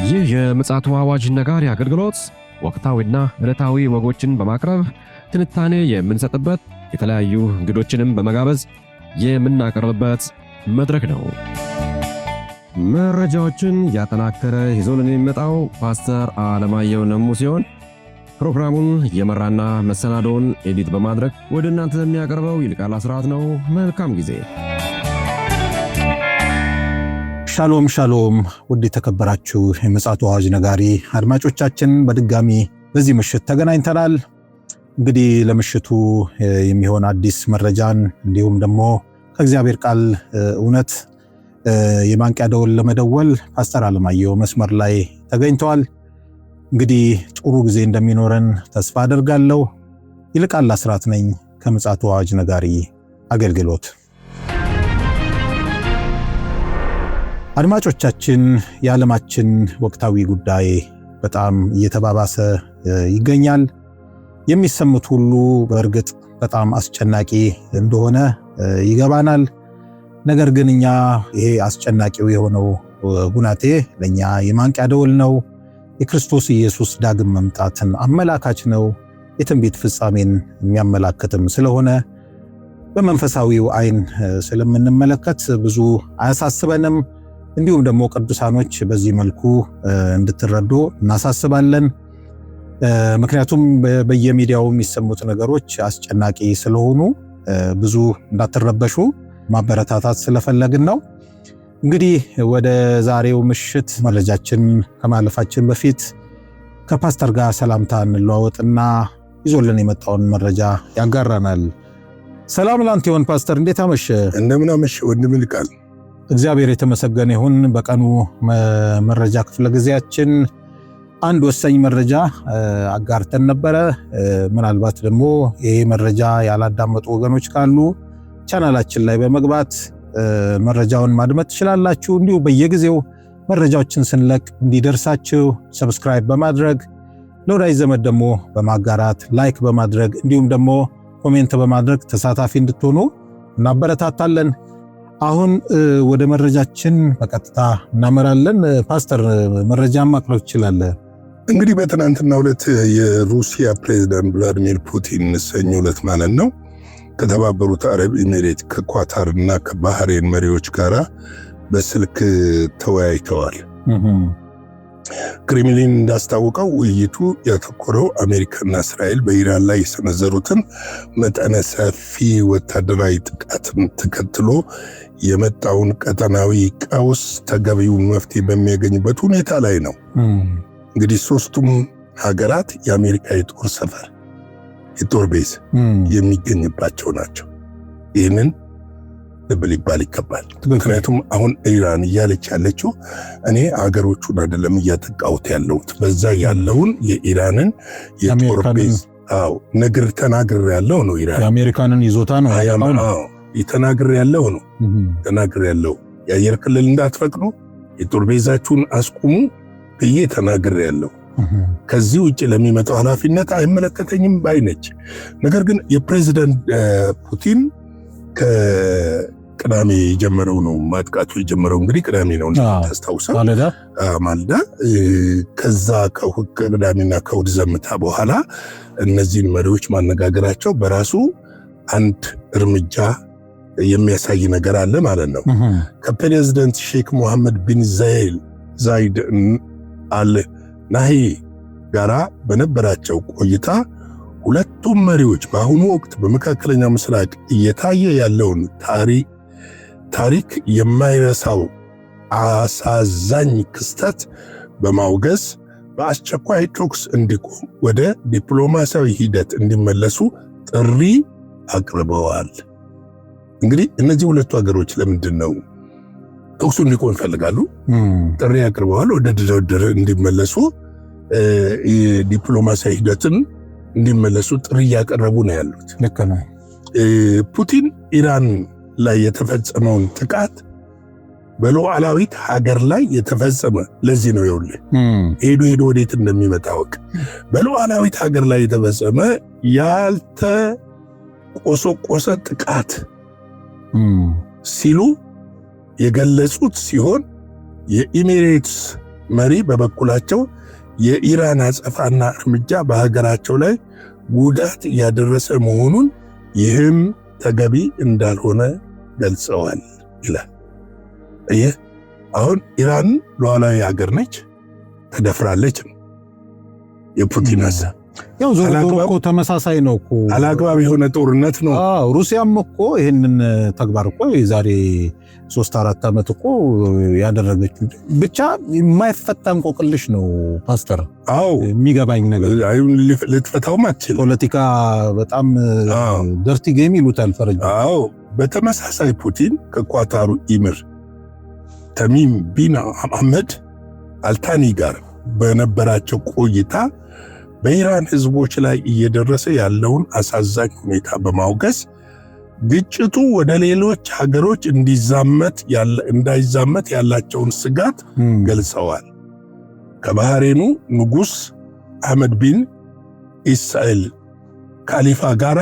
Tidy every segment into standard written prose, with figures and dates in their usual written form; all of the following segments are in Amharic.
ይህ የምፅዓቱ አዋጅ ነጋሪ አገልግሎት ወቅታዊና ዕለታዊ ወጎችን በማቅረብ ትንታኔ የምንሰጥበት የተለያዩ እንግዶችንም በመጋበዝ የምናቀርብበት መድረክ ነው። መረጃዎችን ያጠናከረ ይዞልን የሚመጣው ፓስተር አለማየሁ ነሙ ሲሆን ፕሮግራሙን የመራና መሰናዶውን ኤዲት በማድረግ ወደ እናንተ የሚያቀርበው ይልቃል አስራት ነው። መልካም ጊዜ። ሻሎም ሻሎም። ውድ የተከበራችሁ የምፅዓቱ አዋጅ ነጋሪ አድማጮቻችን በድጋሚ በዚህ ምሽት ተገናኝተናል። እንግዲህ ለምሽቱ የሚሆን አዲስ መረጃን እንዲሁም ደግሞ ከእግዚአብሔር ቃል እውነት የማንቂያ ደወል ለመደወል ፓስተር አለማየሁ መስመር ላይ ተገኝተዋል። እንግዲህ ጥሩ ጊዜ እንደሚኖረን ተስፋ አደርጋለሁ። ይልቃል አስራት ነኝ ከምፅዓቱ አዋጅ ነጋሪ አገልግሎት። አድማጮቻችን የዓለማችን ወቅታዊ ጉዳይ በጣም እየተባባሰ ይገኛል። የሚሰሙት ሁሉ በእርግጥ በጣም አስጨናቂ እንደሆነ ይገባናል። ነገር ግን እኛ ይሄ አስጨናቂው የሆነው ጉናቴ ለኛ የማንቂያ ደወል ነው። የክርስቶስ ኢየሱስ ዳግም መምጣትን አመላካች ነው። የትንቢት ፍጻሜን የሚያመላክትም ስለሆነ በመንፈሳዊው አይን ስለምንመለከት ብዙ አያሳስበንም። እንዲሁም ደግሞ ቅዱሳኖች በዚህ መልኩ እንድትረዱ እናሳስባለን። ምክንያቱም በየሚዲያው የሚሰሙት ነገሮች አስጨናቂ ስለሆኑ ብዙ እንዳትረበሹ ማበረታታት ስለፈለግን ነው። እንግዲህ ወደ ዛሬው ምሽት መረጃችን ከማለፋችን በፊት ከፓስተር ጋር ሰላምታ እንለዋወጥና ይዞልን የመጣውን መረጃ ያጋራናል። ሰላም ላንተ ይሁን ፓስተር፣ እንዴት አመሸ? እንደምን አመሸ ወንድም ይልቃል። እግዚአብሔር የተመሰገነ ይሁን። በቀኑ መረጃ ክፍለ ጊዜያችን አንድ ወሳኝ መረጃ አጋርተን ነበረ። ምናልባት ደግሞ ይሄ መረጃ ያላዳመጡ ወገኖች ካሉ ቻናላችን ላይ በመግባት መረጃውን ማድመጥ ትችላላችሁ። እንዲሁ በየጊዜው መረጃዎችን ስንለቅ እንዲደርሳችሁ ሰብስክራይብ በማድረግ ለወዳጅ ዘመድ ደግሞ በማጋራት ላይክ በማድረግ እንዲሁም ደግሞ ኮሜንት በማድረግ ተሳታፊ እንድትሆኑ እናበረታታለን። አሁን ወደ መረጃችን በቀጥታ እናመራለን። ፓስተር መረጃን ማቅረብ ትችላለህ? እንግዲህ በትናንትናው ዕለት የሩሲያ ፕሬዝዳንት ቭላዲሚር ፑቲን ሰኞ ዕለት ማለት ነው ከተባበሩት አረብ ኤሚሬት ከኳታር እና ከባህሬን መሪዎች ጋራ በስልክ ተወያይተዋል። ክሬምሊን እንዳስታወቀው ውይይቱ ያተኮረው አሜሪካና እስራኤል በኢራን ላይ የሰነዘሩትን መጠነ ሰፊ ወታደራዊ ጥቃትን ተከትሎ የመጣውን ቀጠናዊ ቀውስ ተገቢውን መፍትሄ በሚያገኝበት ሁኔታ ላይ ነው። እንግዲህ ሶስቱም ሀገራት የአሜሪካ የጦር ሰፈር የጦር ቤዝ የሚገኝባቸው ናቸው። ይህንን ልብ ሊባል ይገባል። ምክንያቱም አሁን ኢራን እያለች ያለችው እኔ ሀገሮቹን አይደለም እያጠቃሁት ያለሁት በዛ ያለውን የኢራንን የጦር ቤዝ ተናግር ያለው ነው። ኢራን የአሜሪካንን ይዞታ ነው ተናግር ያለው ነው። ተናግር ያለው የአየር ክልል እንዳትፈቅዱ የጦር ቤዛችሁን አስቁሙ ብዬ ተናግር ያለው ከዚህ ውጭ ለሚመጣው ኃላፊነት አይመለከተኝም ባይነች። ነገር ግን የፕሬዝዳንት ፑቲን ቅዳሜ የጀመረው ነው ማጥቃቱ የጀመረው እንግዲህ ቅዳሜ ነው ታስታውሳ ማልዳ ከዛ ከቅዳሜና ከእሑድ ዘመታ በኋላ እነዚህን መሪዎች ማነጋገራቸው በራሱ አንድ እርምጃ የሚያሳይ ነገር አለ ማለት ነው። ከፕሬዝዳንት ሼክ መሐመድ ቢን ዛይድ አል ናሂ ጋራ በነበራቸው ቆይታ ሁለቱም መሪዎች በአሁኑ ወቅት በመካከለኛው ምስራቅ እየታየ ያለውን ታሪክ የማይረሳው አሳዛኝ ክስተት በማውገዝ በአስቸኳይ ተኩስ እንዲቆም ወደ ዲፕሎማሲያዊ ሂደት እንዲመለሱ ጥሪ አቅርበዋል። እንግዲህ እነዚህ ሁለቱ ሀገሮች ለምንድን ነው ተኩሱ እንዲቆም ይፈልጋሉ? ጥሪ አቅርበዋል። ወደ ድርድር እንዲመለሱ ዲፕሎማሲያዊ ሂደትን እንዲመለሱ ጥሪ ያቀረቡ ነው ያሉት። ልክ ነው። ፑቲን ኢራን ላይ የተፈጸመውን ጥቃት በሉዓላዊት ሀገር ላይ የተፈጸመ ለዚህ ነው ይኸውልህ ሄዶ ወዴት እንደሚመጣ ወቅ በሉዓላዊት ሀገር ላይ የተፈጸመ ያልተቆሰቆሰ ጥቃት ሲሉ የገለጹት ሲሆን የኢሚሬትስ መሪ በበኩላቸው የኢራን አጸፋና እርምጃ በሀገራቸው ላይ ጉዳት እያደረሰ መሆኑን ይህም ተገቢ እንዳልሆነ ገልጸዋል ይላል። ይህ አሁን ኢራን ሉዓላዊ ሀገር ነች፣ ተደፍራለች ነው የፑቲን ሀሳብ። ያው ዞሮ እኮ ተመሳሳይ ነው እኮ አላግባብ የሆነ ጦርነት ነው። ሩሲያም እኮ ይሄንን ተግባር እኮ የዛሬ 3-4 ዓመት እኮ ያደረገችው ብቻ የማይፈታ እንቆቅልሽ ነው ፓስተር። የሚገባኝ ነገር ልትፈታውም አትችልም። ፖለቲካ በጣም ደርቲ ጌም ይሉታል ፈረንጅ። በተመሳሳይ ፑቲን ከኳታሩ ኢሚር ተሚም ቢን አህመድ አልታኒ ጋር በነበራቸው ቆይታ በኢራን ህዝቦች ላይ እየደረሰ ያለውን አሳዛኝ ሁኔታ በማውገዝ ግጭቱ ወደ ሌሎች ሀገሮች እንዳይዛመት ያላቸውን ስጋት ገልጸዋል። ከባህሬኑ ንጉስ አህመድ ቢን ኢስማኤል ካሊፋ ጋራ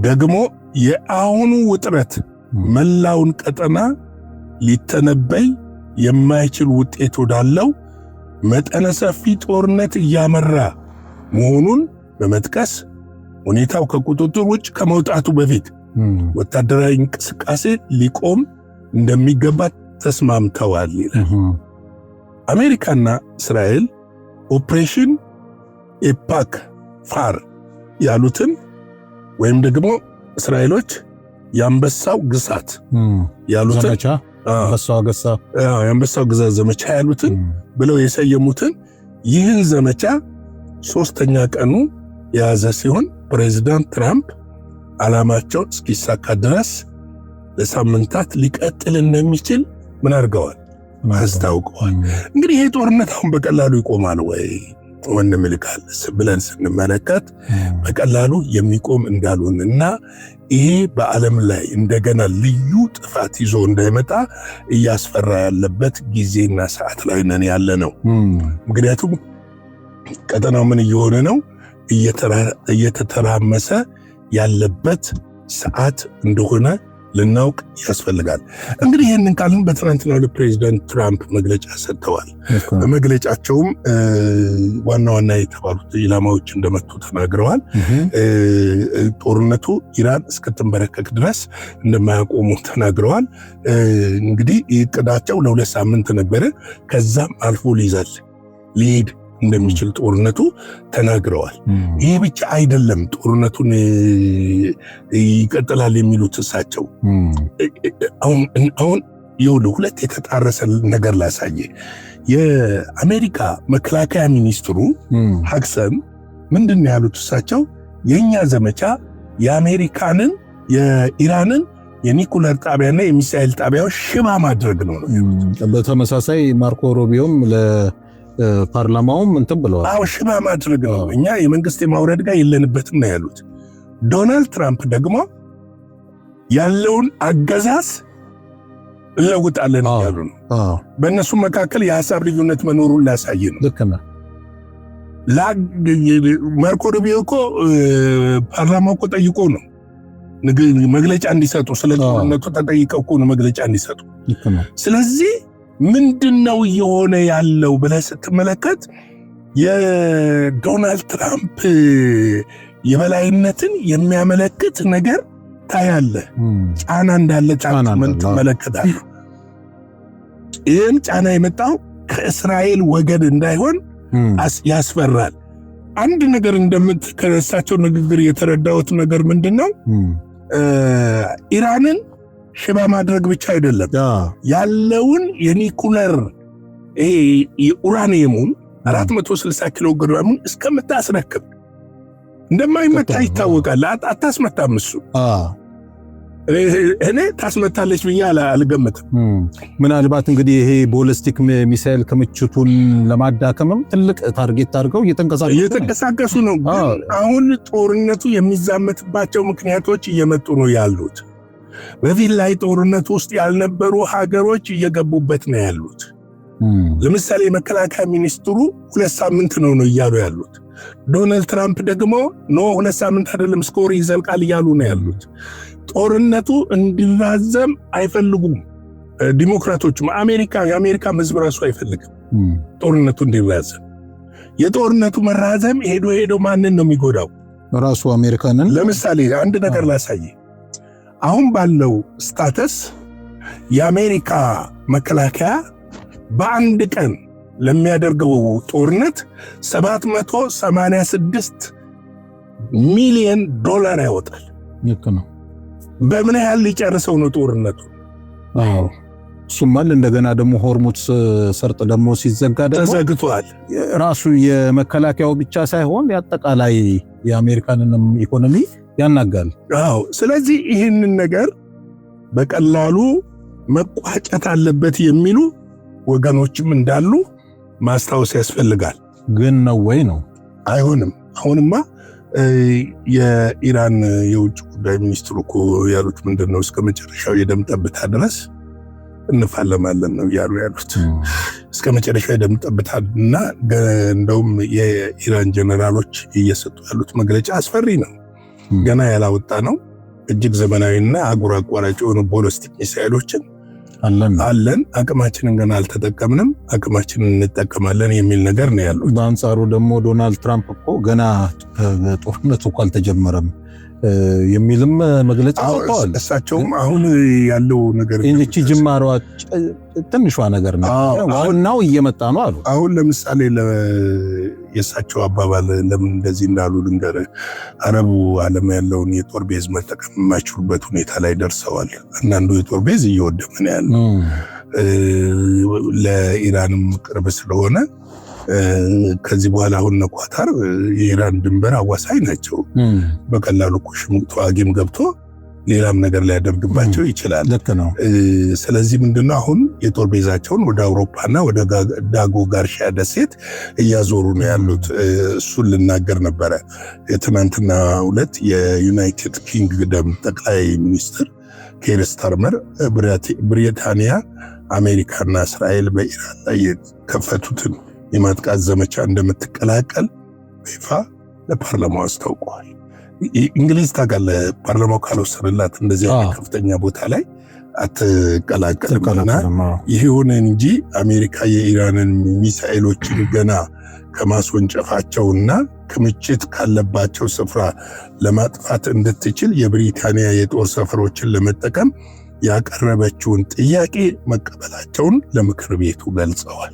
ደግሞ የአሁኑ ውጥረት መላውን ቀጠና ሊተነበይ የማይችል ውጤት ወዳለው መጠነ ሰፊ ጦርነት እያመራ መሆኑን በመጥቀስ ሁኔታው ከቁጥጥር ውጭ ከመውጣቱ በፊት ወታደራዊ እንቅስቃሴ ሊቆም እንደሚገባ ተስማምተዋል ይላል። አሜሪካና እስራኤል ኦፕሬሽን ኤፓክ ፋር ያሉትን ወይም ደግሞ እስራኤሎች የአንበሳው ግሳት ያሉትን የአንበሳው ግዛት ዘመቻ ያሉትን ብለው የሰየሙትን ይህን ዘመቻ 3ኛ ቀኑ የያዘ ሲሆን ፕሬዚዳንት ትራምፕ ዓላማቸው እስኪሳካ ድረስ ለሳምንታት ሊቀጥል እንደሚችል ምን አድርገዋል? አስታውቀዋል። እንግዲህ ይሄ ጦርነት አሁን በቀላሉ ይቆማል ወይ ወንድም ይልካል ብለን ስንመለከት በቀላሉ የሚቆም እንዳልሆነና ይሄ በዓለም ላይ እንደገና ልዩ ጥፋት ይዞ እንዳይመጣ እያስፈራ ያለበት ጊዜና ሰዓት ላይ ነን ያለ ነው። ምክንያቱም ቀጠናው ምን እየሆነ ነው? እየተተራመሰ ያለበት ሰዓት እንደሆነ ልናውቅ ያስፈልጋል። እንግዲህ ይህንን ቃልን በትናንትናው ፕሬዚዳንት ትራምፕ መግለጫ ሰጥተዋል። በመግለጫቸውም ዋና ዋና የተባሉት ኢላማዎች እንደመቱ ተናግረዋል። ጦርነቱ ኢራን እስክትንበረከክ ድረስ እንደማያቆሙ ተናግረዋል። እንግዲህ እቅዳቸው ለ2 ሳምንት ነበረ። ከዛም አልፎ ሊሄድ እንደሚችል ጦርነቱ ተናግረዋል። ይሄ ብቻ አይደለም፣ ጦርነቱን ይቀጥላል የሚሉት እሳቸው አሁን ሁለት የተጣረሰ ነገር ላሳየ። የአሜሪካ መከላከያ ሚኒስትሩ ሀክሰን ምንድን ነው ያሉት? እሳቸው የኛ ዘመቻ የአሜሪካንን የኢራንን የኒኩለር ጣቢያና የሚሳኤል ጣቢያዎች ሽባ ማድረግ ነው ያሉት። በተመሳሳይ ማርኮ ሩቢዮም ፓርላማውም እንትን ብለዋል። ሽባ ማድረግ ነው፣ እኛ የመንግስት የማውረድ ጋር የለንበትም ነው ያሉት። ዶናልድ ትራምፕ ደግሞ ያለውን አገዛዝ እንለውጣለን ያሉ ነው። በእነሱ መካከል የሀሳብ ልዩነት መኖሩን ላሳይ ነው። ልክ ነው። ማርኮ ሩቢዮ እኮ ፓርላማው እኮ ጠይቆ ነው መግለጫ እንዲሰጡ፣ ስለ ጦርነቱ ተጠይቀው እኮ ነው መግለጫ እንዲሰጡ። ስለዚህ ምንድነው እየሆነ ያለው ብለህ ስትመለከት የዶናልድ ትራምፕ የበላይነትን የሚያመለክት ነገር ታያለህ። ጫና እንዳለ ትመለከታለህ። ይህም ጫና የመጣው ከእስራኤል ወገን እንዳይሆን ያስፈራል። አንድ ነገር እንደምትከረሳቸው ንግግር የተረዳሁት ነገር ምንድነው? ኢራንን ሽባ ማድረግ ብቻ አይደለም፣ ያለውን የኒኩለር የኡራኒየሙን 460 ኪሎ ግራሙን እስከምታስረክብ እንደማይመታ ይታወቃል። አታስመታም እሱ። እኔ ታስመታለች ብዬ አልገምትም። ምናልባት እንግዲህ ይሄ ቦሊስቲክ ሚሳኤል ክምችቱን ለማዳከምም ትልቅ ታርጌት አድርገው እየተንቀሳቀሱ ነው። አሁን ጦርነቱ የሚዛመትባቸው ምክንያቶች እየመጡ ነው ያሉት። በፊት ላይ ጦርነት ውስጥ ያልነበሩ ሀገሮች እየገቡበት ነው ያሉት። ለምሳሌ የመከላከያ ሚኒስትሩ 2 ሳምንት ነው እያሉ ያሉት። ዶናልድ ትራምፕ ደግሞ 2 ሳምንት አይደለም እስከ ወር ይዘልቃል እያሉ ነው ያሉት። ጦርነቱ እንዲራዘም አይፈልጉም። ዲሞክራቶችም የአሜሪካ ህዝብ ራሱ አይፈልግም ጦርነቱ እንዲራዘም። የጦርነቱ መራዘም ሄዶ ማንን ነው የሚጎዳው? ራሱ አሜሪካንን። ለምሳሌ አንድ ነገር ላሳይ። አሁን ባለው ስታተስ የአሜሪካ መከላከያ በአንድ ቀን ለሚያደርገው ጦርነት $786 ሚሊዮን ያወጣል። ልክ ነው። በምን ያህል ሊጨርሰው ነው ጦርነቱ? አዎ ሱማል እንደገና ደግሞ ሆርሙዝ ሰርጥ ደግሞ ሲዘጋ ደግሞ ተዘግቷል። ራሱ የመከላከያው ብቻ ሳይሆን ያጠቃላይ የአሜሪካንንም ኢኮኖሚ ያናጋል። አዎ ስለዚህ ይህንን ነገር በቀላሉ መቋጨት አለበት የሚሉ ወገኖችም እንዳሉ ማስታወስ ያስፈልጋል። ግን ነው ወይ ነው? አይሆንም። አሁንማ የኢራን የውጭ ጉዳይ ሚኒስትሩ እኮ ያሉት ምንድነው? እስከ መጨረሻው የደም ጠብታ ድረስ እንፋለማለን ነው ያሉት። እስከ መጨረሻው የደም ጠብታና እንደውም የኢራን ጀነራሎች እየሰጡ ያሉት መግለጫ አስፈሪ ነው። ገና ያላወጣ ነው። እጅግ ዘመናዊና አጉር አቋራጭ የሆኑ ቦሊስቲክ ሚሳኤሎችን አለን፣ አቅማችንን ገና አልተጠቀምንም፣ አቅማችንን እንጠቀማለን የሚል ነገር ነው ያሉት። በአንጻሩ ደግሞ ዶናልድ ትራምፕ እኮ ገና ጦርነቱ እኮ አልተጀመረም የሚልም መግለጫ አውጥተዋል። እሳቸውም አሁን ያለው ነገር እንጂ ጅማሬዋ ትንሿ ነገር ነው፣ ዋናው እየመጣ ነው አሉ። አሁን ለምሳሌ የእሳቸው አባባል ለምን እንደዚህ እንዳሉ ልንገር። አረቡ ዓለም ያለውን የጦር ቤዝ መጠቀም የማይችሉበት ሁኔታ ላይ ደርሰዋል። አንዳንዱ የጦር ቤዝ እየወደመ ነው ያለው። ለኢራንም ቅርብ ስለሆነ ከዚህ በኋላ አሁን ኳታር የኢራን ድንበር አዋሳኝ ናቸው። በቀላሉ እኮ ሽምቅ ተዋጊም ገብቶ ሌላም ነገር ሊያደርግባቸው ይችላል። ልክ ነው። ስለዚህ ምንድነው አሁን የጦር ቤዛቸውን ወደ አውሮፓና ወደ ዳጎ ጋርሻ ደሴት እያዞሩ ነው ያሉት። እሱን ልናገር ነበረ። የትናንትና ሁለት የዩናይትድ ኪንግደም ጠቅላይ ሚኒስትር ኬር ስታርመር ብሪታንያ፣ አሜሪካና እስራኤል በኢራን ላይ የከፈቱትን የማጥቃት ዘመቻ እንደምትቀላቀል በይፋ ለፓርላማው አስታውቀዋል። እንግሊዝ ታውቃለህ፣ ፓርላማው ካልወሰነላት እንደዚህ ከፍተኛ ቦታ ላይ አትቀላቀልምና ይሁን እንጂ አሜሪካ የኢራንን ሚሳኤሎችን ገና ከማስወንጨፋቸውና ክምችት ካለባቸው ስፍራ ለማጥፋት እንድትችል የብሪታንያ የጦር ሰፈሮችን ለመጠቀም ያቀረበችውን ጥያቄ መቀበላቸውን ለምክር ቤቱ ገልጸዋል።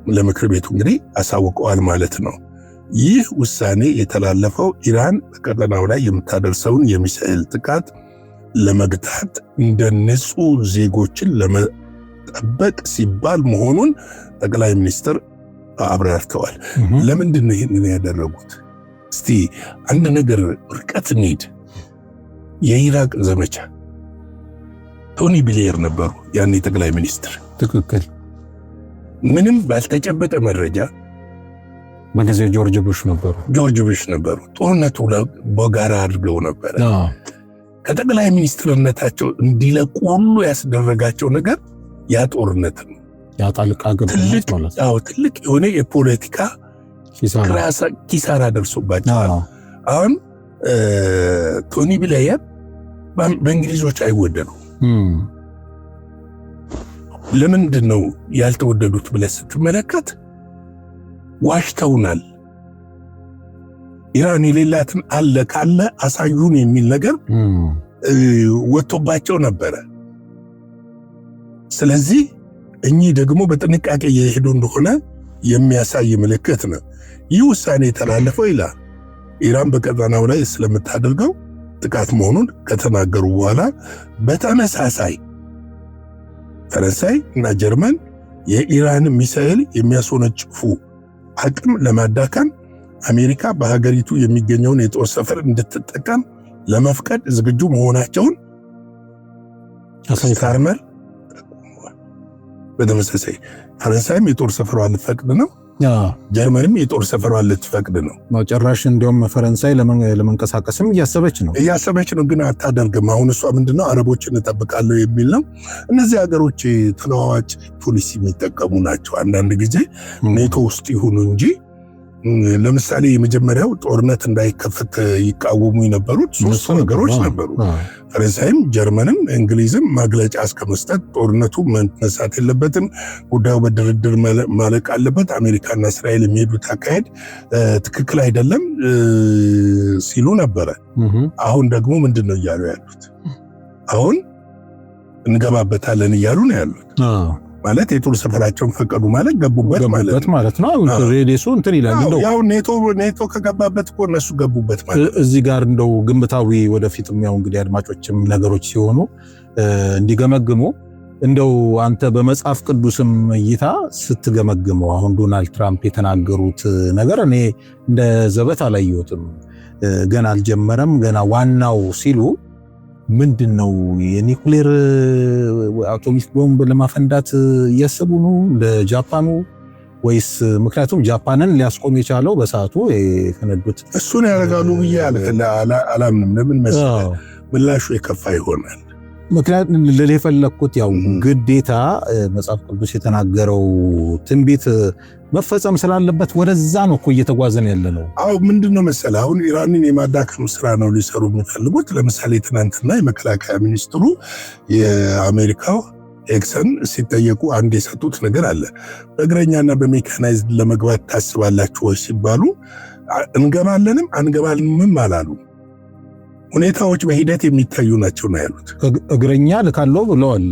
ለምክር ቤቱ እንግዲህ አሳውቀዋል ማለት ነው። ይህ ውሳኔ የተላለፈው ኢራን በቀጠናው ላይ የምታደርሰውን የሚሳኤል ጥቃት ለመግታት እንደ ንጹህ ዜጎችን ለመጠበቅ ሲባል መሆኑን ጠቅላይ ሚኒስትር አብራርተዋል። ለምንድን ነው ይህንን ያደረጉት? እስቲ አንድ ነገር ርቀት እንሂድ። የኢራቅ ዘመቻ ቶኒ ብሌር ነበሩ ያኔ ጠቅላይ ሚኒስትር። ትክክል። ምንም ባልተጨበጠ መረጃ በጊዜው ጆርጅ ቡሽ ነበሩ። ጦርነቱ በጋራ አድርገው ነበር። ከጠቅላይ ሚኒስትርነታቸው እንዲለቁ ሁሉ ያስደረጋቸው ነገር ያ ጦርነት ነው። ያ ጣልቃ ገብነት ማለት ነው። ትልቅ የሆነ የፖለቲካ ኪሳራ ደርሶባቸዋል። አሁን ቶኒ ብሌር በእንግሊዞች አይወደዱ። ለምንድን ነው ያልተወደዱት ብለህ ስትመለከት ዋሽተውናል። ኢራን የሌላትን ካለ አሳዩን የሚል ነገር ወጥቶባቸው ነበረ። ስለዚህ እኚህ ደግሞ በጥንቃቄ የሄዱ እንደሆነ የሚያሳይ ምልክት ነው። ይህ ውሳኔ የተላለፈው ይላል ኢራን በቀጠናው ላይ ስለምታደርገው ጥቃት መሆኑን ከተናገሩ በኋላ በተመሳሳይ ፈረንሳይ እና ጀርመን የኢራን ሚሳኤል የሚያስወነጭፉ አቅም ለማዳከም አሜሪካ በሀገሪቱ የሚገኘውን የጦር ሰፈር እንድትጠቀም ለመፍቀድ ዝግጁ መሆናቸውን ስታርመር በተመሳሳይ ፈረንሳይም የጦር ሰፈሯን ልትፈቅድ ነው፣ ጀርመንም የጦር ሰፈሯን ልትፈቅድ ነው። ጭራሽ እንዲያውም ፈረንሳይ ለመንቀሳቀስም እያሰበች ነው፣ ግን አታደርግም። አሁን እሷ ምንድነው አረቦችን እጠብቃለሁ የሚል ነው። እነዚህ ሀገሮች ተለዋዋጭ ፖሊሲ የሚጠቀሙ ናቸው። አንዳንድ ጊዜ ኔቶ ውስጥ ይሁኑ እንጂ ለምሳሌ የመጀመሪያው ጦርነት እንዳይከፈት ይቃወሙ የነበሩት ሶስት ነገሮች ነበሩ። ፈረንሳይም፣ ጀርመንም እንግሊዝም መግለጫ እስከመስጠት ጦርነቱ መነሳት የለበትም፣ ጉዳዩ በድርድር ማለቅ አለበት፣ አሜሪካና እስራኤል የሚሄዱት አካሄድ ትክክል አይደለም ሲሉ ነበረ። አሁን ደግሞ ምንድን ነው እያሉ ያሉት? አሁን እንገባበታለን እያሉ ነው ያሉት። ማለት የጦር ሰፈራቸውን ፈቀዱ ማለት ገቡበት ማለት ነው። ሬዲሱ እንትን ይላል እንደው ያው ኔቶ ከገባበት እኮ እነሱ ገቡበት ማለት። እዚህ ጋር እንደው ግምታዊ ወደፊትም ያው እንግዲህ አድማጮችም ነገሮች ሲሆኑ እንዲገመግሙ እንደው አንተ በመጽሐፍ ቅዱስም እይታ ስትገመግመው አሁን ዶናልድ ትራምፕ የተናገሩት ነገር እኔ እንደ ዘበት አላየሁትም። ገና አልጀመረም ገና ዋናው ሲሉ ምንድነው የኒኩሌር አቶሚክ ቦምብ ለማፈንዳት እያሰቡ ነው እንደ ጃፓኑ ወይስ? ምክንያቱም ጃፓንን ሊያስቆም የቻለው በሰዓቱ የፈነዱት እሱን ያደርጋሉ ብዬ አላምንም። ለምን መሰለህ? ምላሹ የከፋ ይሆናል። ምክንያቱም ለፈለኩት ያው ግዴታ መጽሐፍ ቅዱስ የተናገረው ትንቢት መፈጸም ስላለበት ወደዛ ነው እኮ እየተጓዘን ያለ ነው። አዎ ምንድነው መሰለህ አሁን ኢራንን የማዳከም ስራ ነው ሊሰሩ የሚፈልጉት። ለምሳሌ ትናንትና የመከላከያ ሚኒስትሩ የአሜሪካው ኤክሰን ሲጠየቁ አንድ የሰጡት ነገር አለ። በእግረኛና በሜካናይዝድ ለመግባት ታስባላችሁ ወይ ሲባሉ እንገባለንም አንገባልንም አላሉ። ሁኔታዎች በሂደት የሚታዩ ናቸው ነው ያሉት። እግረኛ ልካለው ብለዋል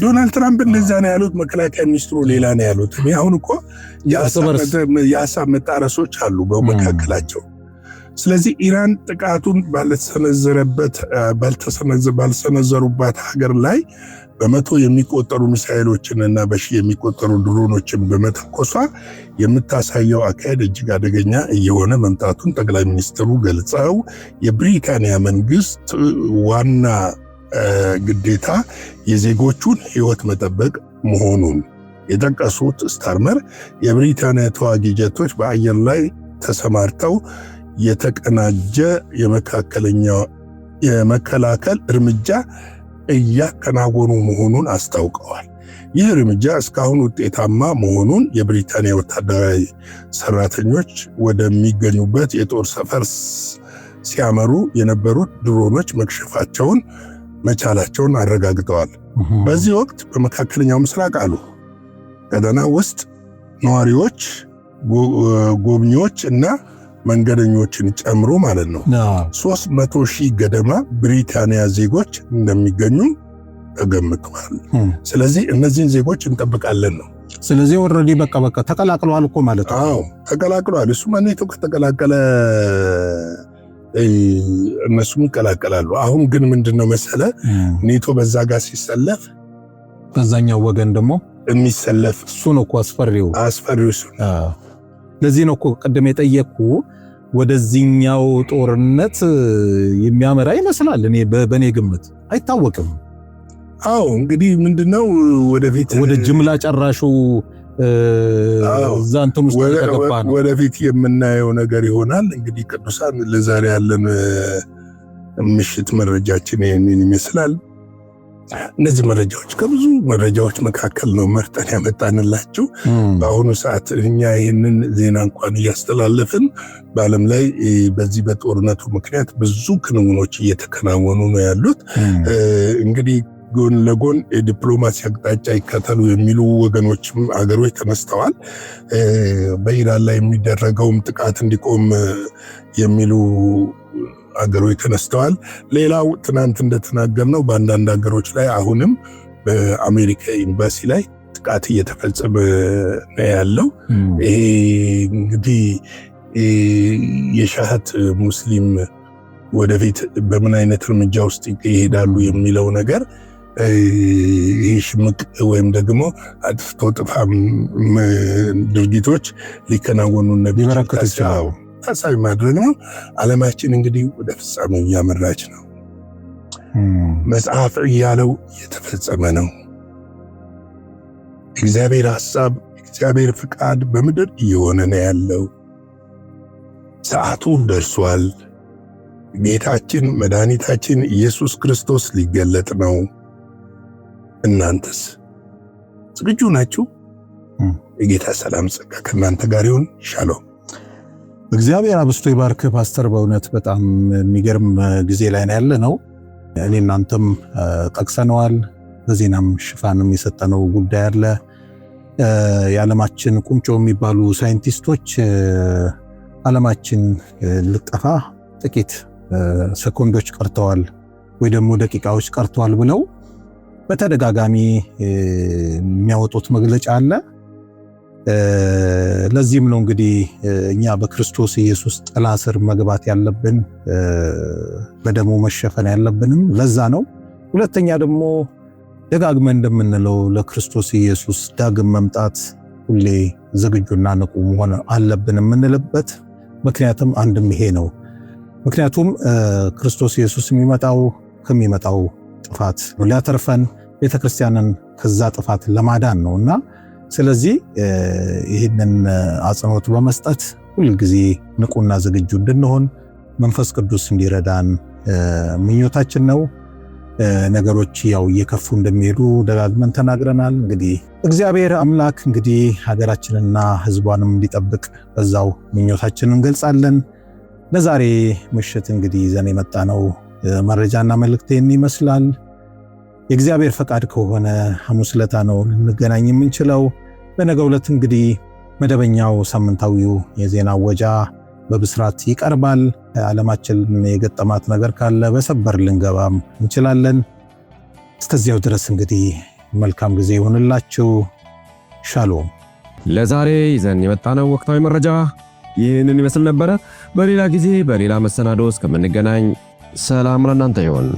ዶናልድ ትራምፕ። እንደዛ ነው ያሉት። መከላከያ ሚኒስትሩ ሌላ ነው ያሉት። አሁን እኮ የሀሳብ መጣረሶች አሉ በመካከላቸው። ስለዚህ ኢራን ጥቃቱን ባልሰነዘሩባት ሀገር ላይ በመቶ የሚቆጠሩ ሚሳኤሎችን እና በሺህ የሚቆጠሩ ድሮኖችን በመተኮሷ የምታሳየው አካሄድ እጅግ አደገኛ እየሆነ መምጣቱን ጠቅላይ ሚኒስትሩ ገልጸው የብሪታንያ መንግስት ዋና ግዴታ የዜጎቹን ሕይወት መጠበቅ መሆኑን የጠቀሱት ስታርመር የብሪታንያ ተዋጊ ጀቶች በአየር ላይ ተሰማርተው የተቀናጀ የመከላከል እርምጃ እያከናወኑ መሆኑን አስታውቀዋል። ይህ እርምጃ እስካሁን ውጤታማ መሆኑን የብሪታንያ ወታደራዊ ሰራተኞች ወደሚገኙበት የጦር ሰፈር ሲያመሩ የነበሩት ድሮኖች መቻላቸውን አረጋግጠዋል። በዚህ ወቅት በመካከለኛው ምስራቅ አሉ ቀጠና ውስጥ ነዋሪዎች፣ ጎብኚዎች እና መንገደኞችን ጨምሮ ማለት ነው 300,000 ገደማ ብሪታንያ ዜጎች እንደሚገኙ ተገምተዋል። ስለዚህ እነዚህን ዜጎች እንጠብቃለን ነው። ስለዚህ ኦልሬዲ በቃ ተቀላቅለዋል እኮ ማለት ነው። አዎ ተቀላቅለዋል። እሱ ኔቶ ከተቀላቀለ እነሱም ይቀላቀላሉ። አሁን ግን ምንድነው መሰለ ኔቶ በዛ ጋር ሲሰለፍ በዛኛው ወገን ደግሞ የሚሰለፍ እሱ ነው እኮ አስፈሪው እሱ። ለዚህ ነው እኮ ቀደም የጠየቅኩ ወደዚህኛው ጦርነት የሚያመራ ይመስላል። እኔ በኔ ግምት አይታወቅም። አዎ እንግዲህ ምንድነው ወደፊት ወደ ጅምላ ጨራሹ ዛንተም ውስጥ ተገባ ነው ወደፊት የምናየው ነገር ይሆናል። እንግዲህ ቅዱሳን ለዛሬ ያለን ምሽት መረጃችን ይሄንን ይመስላል። እነዚህ መረጃዎች ከብዙ መረጃዎች መካከል ነው መርጠን ያመጣንላችሁ። በአሁኑ ሰዓት እኛ ይህንን ዜና እንኳን እያስተላለፍን በዓለም ላይ በዚህ በጦርነቱ ምክንያት ብዙ ክንውኖች እየተከናወኑ ነው ያሉት። እንግዲህ ጎን ለጎን የዲፕሎማሲ አቅጣጫ ይከተሉ የሚሉ ወገኖችም አገሮች ተነስተዋል። በኢራን ላይ የሚደረገውም ጥቃት እንዲቆም የሚሉ አገሮች ተነስተዋል። ሌላው ትናንት እንደተናገርነው በአንዳንድ አገሮች ላይ አሁንም በአሜሪካ ኤምባሲ ላይ ጥቃት እየተፈጸመ ነው ያለው። ይሄ እንግዲህ የሻህት ሙስሊም ወደፊት በምን አይነት እርምጃ ውስጥ ይሄዳሉ የሚለው ነገር ይህ ሽምቅ ወይም ደግሞ አጥፍቶ ጠፊ ድርጊቶች ሊከናወኑ እንደሚችሉ ታሳቢ ማድረግ ነው። ዓለማችን እንግዲህ ወደ ፍጻሜው እያመራች ነው። መጽሐፍ እያለው እየተፈጸመ ነው። እግዚአብሔር ሐሳብ፣ እግዚአብሔር ፍቃድ በምድር እየሆነ ነው ያለው። ሰዓቱ ደርሷል። ጌታችን መድኃኒታችን ኢየሱስ ክርስቶስ ሊገለጥ ነው። እናንተስ ዝግጁ ናችሁ? የጌታ ሰላም ጸጋ ከእናንተ ጋር ይሁን። ሻሎም እግዚአብሔር አብስቶ ይባርክ ፓስተር። በእውነት በጣም የሚገርም ጊዜ ላይ ያለ ነው። እኔ እናንተም ጠቅሰነዋል። በዜናም ሽፋንም የሰጠነው ጉዳይ አለ። የዓለማችን ቁንጮ የሚባሉ ሳይንቲስቶች ዓለማችን ልጠፋ ጥቂት ሰኮንዶች ቀርተዋል ወይ ደግሞ ደቂቃዎች ቀርተዋል ብለው በተደጋጋሚ የሚያወጡት መግለጫ አለ። ለዚህም ነው እንግዲህ እኛ በክርስቶስ ኢየሱስ ጥላ ስር መግባት ያለብን፣ በደሙ መሸፈን ያለብንም ለዛ ነው። ሁለተኛ ደግሞ ደጋግመን እንደምንለው ለክርስቶስ ኢየሱስ ዳግም መምጣት ሁሌ ዝግጁና ንቁ መሆን አለብን የምንልበት ምክንያቱም አንድም ይሄ ነው። ምክንያቱም ክርስቶስ ኢየሱስ ከሚመጣው ጥፋት ሊያተርፈን ቤተክርስቲያንን ከዛ ጥፋት ለማዳን ነውና ስለዚህ ይህንን አጽንኦት በመስጠት ሁልጊዜ ንቁና ዝግጁ እንድንሆን መንፈስ ቅዱስ እንዲረዳን ምኞታችን ነው። ነገሮች ያው እየከፉ እንደሚሄዱ ደጋግመን ተናግረናል። እንግዲህ እግዚአብሔር አምላክ እንግዲህ ሀገራችንና ሕዝቧንም እንዲጠብቅ በዛው ምኞታችንን እንገልጻለን። ለዛሬ ምሽት እንግዲህ ይዘን የመጣነው መረጃና መልእክቴን ይመስላል። የእግዚአብሔር ፈቃድ ከሆነ ሐሙስ ዕለት ነው ልንገናኝ የምንችለው። በነገው ዕለት እንግዲህ መደበኛው ሳምንታዊው የዜና ወጃ በብስራት ይቀርባል። ዓለማችን የገጠማት ነገር ካለ በሰበር ልንገባም እንችላለን። እስከዚያው ድረስ እንግዲህ መልካም ጊዜ ይሁንላችሁ። ሻሎም። ለዛሬ ይዘን የመጣነው ወቅታዊ መረጃ ይህንን ይመስል ነበረ። በሌላ ጊዜ በሌላ መሰናዶ እስከምንገናኝ ሰላም ለእናንተ ይሁን።